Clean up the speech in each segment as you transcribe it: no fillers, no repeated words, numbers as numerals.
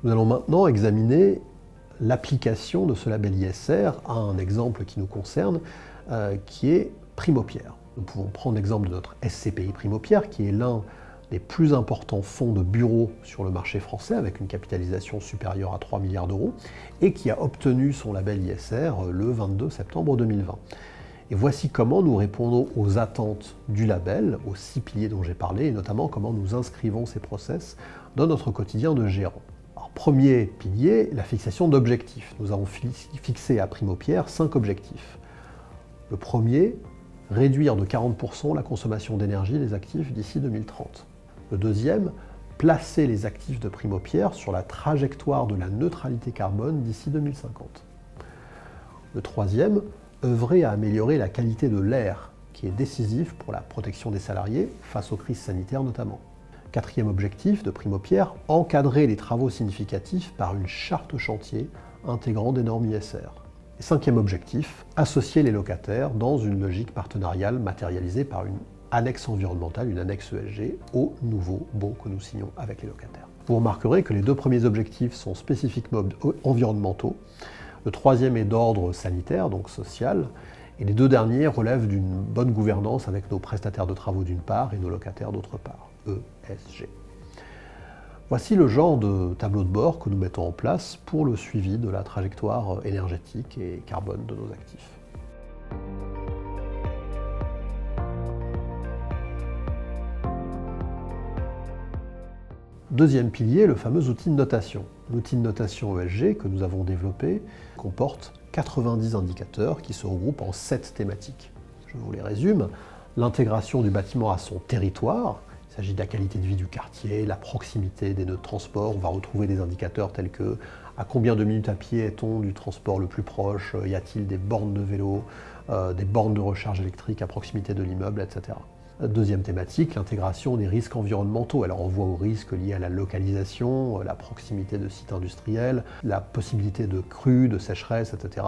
Nous allons maintenant examiner l'application de ce label ISR à un exemple qui nous concerne, qui est Primopierre. Nous pouvons prendre l'exemple de notre SCPI Primopierre, qui est l'un des plus importants fonds de bureau sur le marché français, avec une capitalisation supérieure à 3 milliards d'euros, et qui a obtenu son label ISR le 22 septembre 2020. Et voici comment nous répondons aux attentes du label, aux 6 piliers dont j'ai parlé, et notamment comment nous inscrivons ces process dans notre quotidien de gérant. Alors, premier pilier, la fixation d'objectifs. Nous avons fixé à Primopierre 5 objectifs. Le premier, réduire de 40% la consommation d'énergie des actifs d'ici 2030. Le deuxième, placer les actifs de Primopierre sur la trajectoire de la neutralité carbone d'ici 2050. Le troisième, œuvrer à améliorer la qualité de l'air, qui est décisif pour la protection des salariés face aux crises sanitaires notamment. Quatrième objectif de Primopierre, encadrer les travaux significatifs par une charte chantier intégrant des normes ISR. Et cinquième objectif, associer les locataires dans une logique partenariale matérialisée par une annexe environnementale, une annexe ESG, au nouveau baux que nous signons avec les locataires. Vous remarquerez que les 2 premiers objectifs sont spécifiquement environnementaux, le troisième est d'ordre sanitaire, donc social, et les 2 derniers relèvent d'une bonne gouvernance avec nos prestataires de travaux d'une part et nos locataires d'autre part, ESG. Voici le genre de tableau de bord que nous mettons en place pour le suivi de la trajectoire énergétique et carbone de nos actifs. Deuxième pilier, le fameux outil de notation. L'outil de notation ESG que nous avons développé comporte 90 indicateurs qui se regroupent en 7 thématiques. Je vous les résume. L'intégration du bâtiment à son territoire. Il s'agit de la qualité de vie du quartier, la proximité des nœuds de transport. On va retrouver des indicateurs tels que à combien de minutes à pied est-on du transport le plus proche, y a-t-il des bornes de vélo, des bornes de recharge électrique à proximité de l'immeuble, etc. Deuxième thématique, l'intégration des risques environnementaux. Alors on voit aux risques liés à la localisation, la proximité de sites industriels, la possibilité de crues, de sécheresse, etc.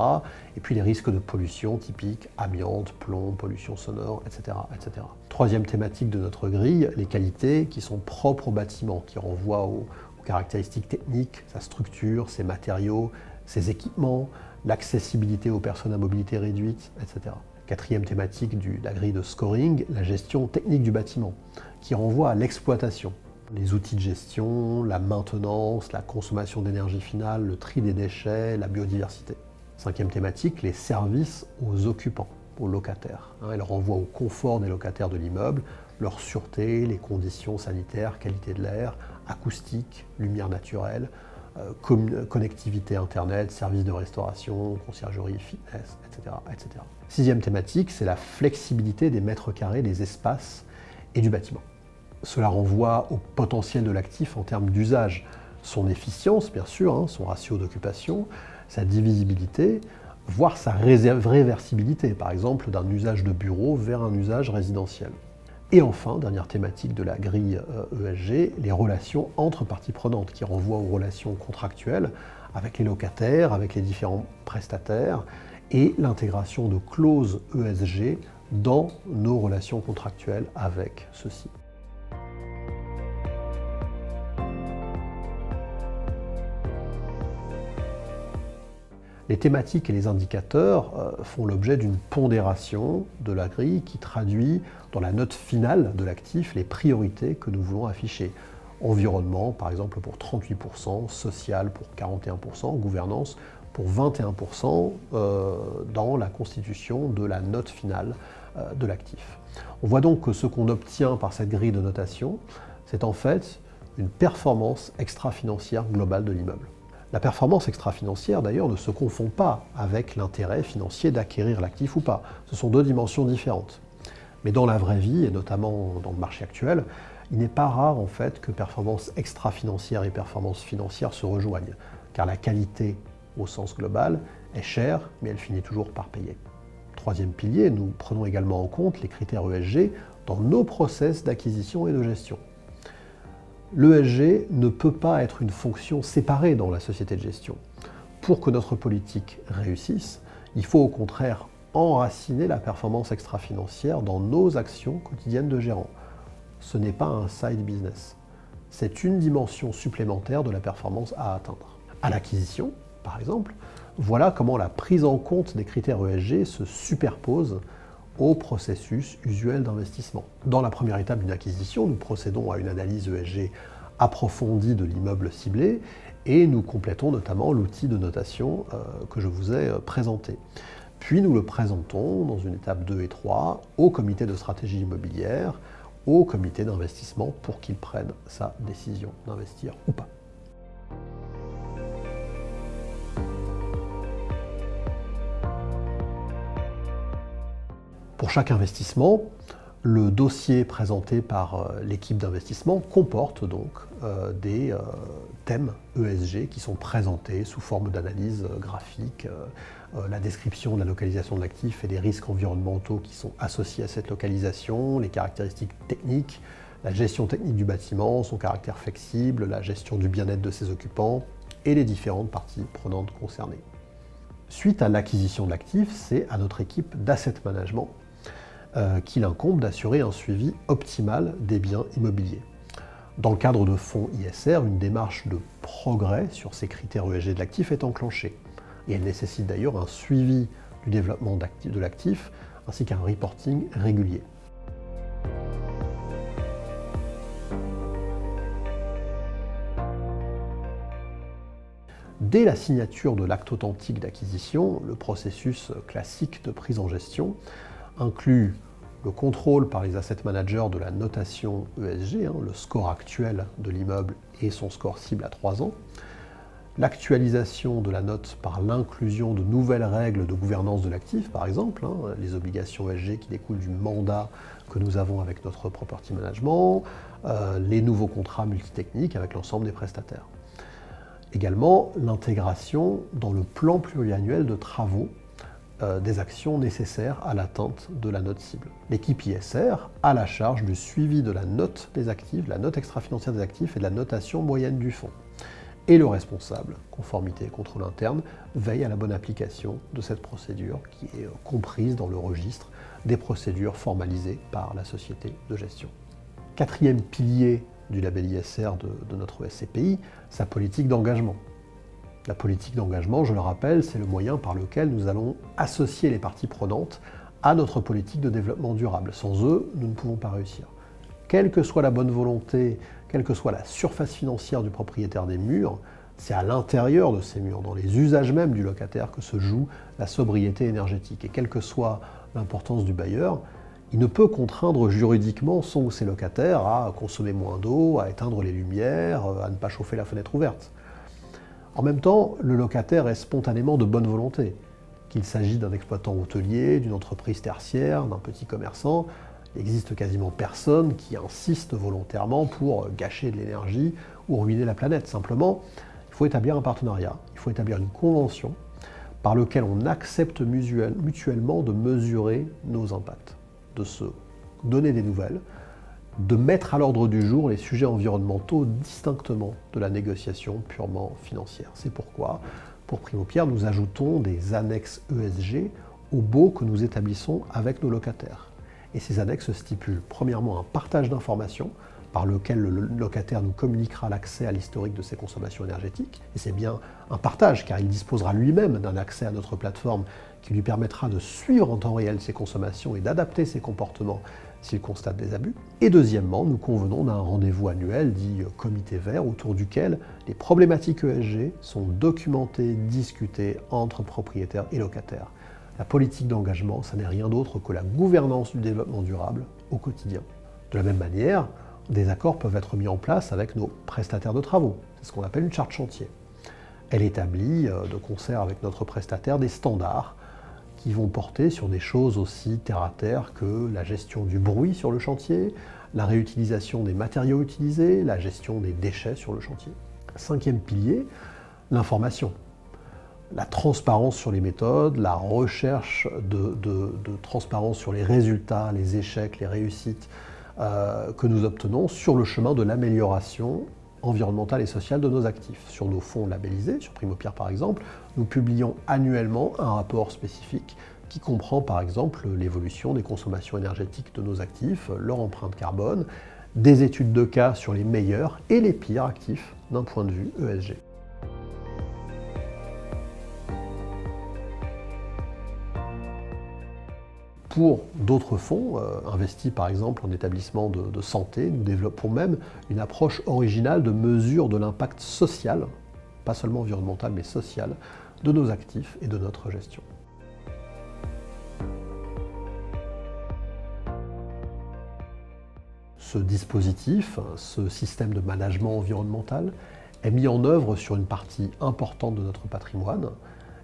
Et puis les risques de pollution typiques, amiante, plomb, pollution sonore, etc., etc. Troisième thématique de notre grille, les qualités qui sont propres au bâtiment, qui renvoient aux caractéristiques techniques, sa structure, ses matériaux, ses équipements, l'accessibilité aux personnes à mobilité réduite, etc. Quatrième thématique de la grille de scoring, la gestion technique du bâtiment, qui renvoie à l'exploitation. Les outils de gestion, la maintenance, la consommation d'énergie finale, le tri des déchets, la biodiversité. Cinquième thématique, les services aux occupants, aux locataires. Elle renvoie au confort des locataires de l'immeuble, leur sûreté, les conditions sanitaires, qualité de l'air, acoustique, lumière naturelle, connectivité Internet, services de restauration, conciergerie, fitness, etc., etc. Sixième thématique, c'est la flexibilité des mètres carrés, des espaces et du bâtiment. Cela renvoie au potentiel de l'actif en termes d'usage, son efficience bien sûr, son ratio d'occupation, sa divisibilité, voire sa réversibilité, par exemple d'un usage de bureau vers un usage résidentiel. Et enfin, dernière thématique de la grille ESG, les relations entre parties prenantes, qui renvoient aux relations contractuelles avec les locataires, avec les différents prestataires, et l'intégration de clauses ESG dans nos relations contractuelles avec ceux-ci. Les thématiques et les indicateurs font l'objet d'une pondération de la grille qui traduit dans la note finale de l'actif les priorités que nous voulons afficher. Environnement, par exemple, pour 38%, social pour 41%, gouvernance pour 21% dans la constitution de la note finale de l'actif. On voit donc que ce qu'on obtient par cette grille de notation, c'est en fait une performance extra-financière globale de l'immeuble. La performance extra-financière, d'ailleurs, ne se confond pas avec l'intérêt financier d'acquérir l'actif ou pas. Ce sont 2 dimensions différentes. Mais dans la vraie vie, et notamment dans le marché actuel, il n'est pas rare en fait que performance extra-financière et performance financière se rejoignent, car la qualité, au sens global, est chère, mais elle finit toujours par payer. Troisième pilier, nous prenons également en compte les critères ESG dans nos process d'acquisition et de gestion. L'ESG ne peut pas être une fonction séparée dans la société de gestion. Pour que notre politique réussisse, il faut au contraire enraciner la performance extra-financière dans nos actions quotidiennes de gérant. Ce n'est pas un side business. C'est une dimension supplémentaire de la performance à atteindre. À l'acquisition, par exemple, voilà comment la prise en compte des critères ESG se superpose au processus usuel d'investissement. Dans la première étape d'une acquisition, nous procédons à une analyse ESG approfondie de l'immeuble ciblé et nous complétons notamment l'outil de notation que je vous ai présenté. Puis nous le présentons dans une étape 2 et 3 au comité de stratégie immobilière, au comité d'investissement pour qu'il prenne sa décision d'investir ou pas. Pour chaque investissement, le dossier présenté par l'équipe d'investissement comporte donc des thèmes ESG qui sont présentés sous forme d'analyse graphique, la description de la localisation de l'actif et des risques environnementaux qui sont associés à cette localisation, les caractéristiques techniques, la gestion technique du bâtiment, son caractère flexible, la gestion du bien-être de ses occupants et les différentes parties prenantes concernées. Suite à l'acquisition de l'actif, c'est à notre équipe d'asset management qu'il incombe d'assurer un suivi optimal des biens immobiliers. Dans le cadre de fonds ISR, une démarche de progrès sur ces critères ESG de l'actif est enclenchée. Et elle nécessite d'ailleurs un suivi du développement de l'actif ainsi qu'un reporting régulier. Dès la signature de l'acte authentique d'acquisition, le processus classique de prise en gestion inclut le contrôle par les asset managers de la notation ESG, le score actuel de l'immeuble et son score cible à 3 ans, l'actualisation de la note par l'inclusion de nouvelles règles de gouvernance de l'actif, par exemple, les obligations ESG qui découlent du mandat que nous avons avec notre property management, les nouveaux contrats multitechniques avec l'ensemble des prestataires. Également, l'intégration dans le plan pluriannuel de travaux des actions nécessaires à l'atteinte de la note cible. L'équipe ISR a la charge du suivi de la note des actifs, la note extra-financière des actifs et de la notation moyenne du fonds. Et le responsable, conformité et contrôle interne, veille à la bonne application de cette procédure qui est comprise dans le registre des procédures formalisées par la société de gestion. Quatrième pilier du label ISR de notre SCPI, sa politique d'engagement. La politique d'engagement, je le rappelle, c'est le moyen par lequel nous allons associer les parties prenantes à notre politique de développement durable. Sans eux, nous ne pouvons pas réussir. Quelle que soit la bonne volonté, quelle que soit la surface financière du propriétaire des murs, c'est à l'intérieur de ces murs, dans les usages même du locataire, que se joue la sobriété énergétique. Et quelle que soit l'importance du bailleur, il ne peut contraindre juridiquement son ou ses locataires à consommer moins d'eau, à éteindre les lumières, à ne pas chauffer la fenêtre ouverte. En même temps, le locataire est spontanément de bonne volonté. Qu'il s'agisse d'un exploitant hôtelier, d'une entreprise tertiaire, d'un petit commerçant, il n'existe quasiment personne qui insiste volontairement pour gâcher de l'énergie ou ruiner la planète. Simplement, il faut établir un partenariat, il faut établir une convention par laquelle on accepte mutuellement de mesurer nos impacts, de se donner des nouvelles, de mettre à l'ordre du jour les sujets environnementaux distinctement de la négociation purement financière. C'est pourquoi, pour Primo Pierre, nous ajoutons des annexes ESG aux baux que nous établissons avec nos locataires. Et ces annexes stipulent premièrement un partage d'informations par lequel le locataire nous communiquera l'accès à l'historique de ses consommations énergétiques. Et c'est bien un partage, car il disposera lui-même d'un accès à notre plateforme qui lui permettra de suivre en temps réel ses consommations et d'adapter ses comportements s'il constate des abus. Et deuxièmement, nous convenons d'un rendez-vous annuel dit comité vert autour duquel les problématiques ESG sont documentées, discutées entre propriétaires et locataires. La politique d'engagement, ça n'est rien d'autre que la gouvernance du développement durable au quotidien. De la même manière, des accords peuvent être mis en place avec nos prestataires de travaux. C'est ce qu'on appelle une charte chantier. Elle établit, de concert avec notre prestataire, des standards qui vont porter sur des choses aussi terre-à-terre que la gestion du bruit sur le chantier, la réutilisation des matériaux utilisés, la gestion des déchets sur le chantier. Cinquième pilier, l'information. La transparence sur les méthodes, la recherche de transparence sur les résultats, les échecs, les réussites que nous obtenons sur le chemin de l'amélioration environnementale et sociale de nos actifs. Sur nos fonds labellisés, sur Primo Pierre par exemple, nous publions annuellement un rapport spécifique qui comprend par exemple l'évolution des consommations énergétiques de nos actifs, leur empreinte carbone, des études de cas sur les meilleurs et les pires actifs d'un point de vue ESG. Pour d'autres fonds, investis par exemple en établissement de santé, nous développons même une approche originale de mesure de l'impact social, pas seulement environnemental mais social, de nos actifs et de notre gestion. Ce dispositif, ce système de management environnemental, est mis en œuvre sur une partie importante de notre patrimoine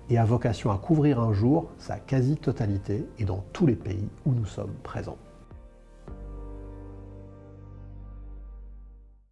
et a vocation à couvrir un jour sa quasi-totalité et dans tous les pays où nous sommes présents.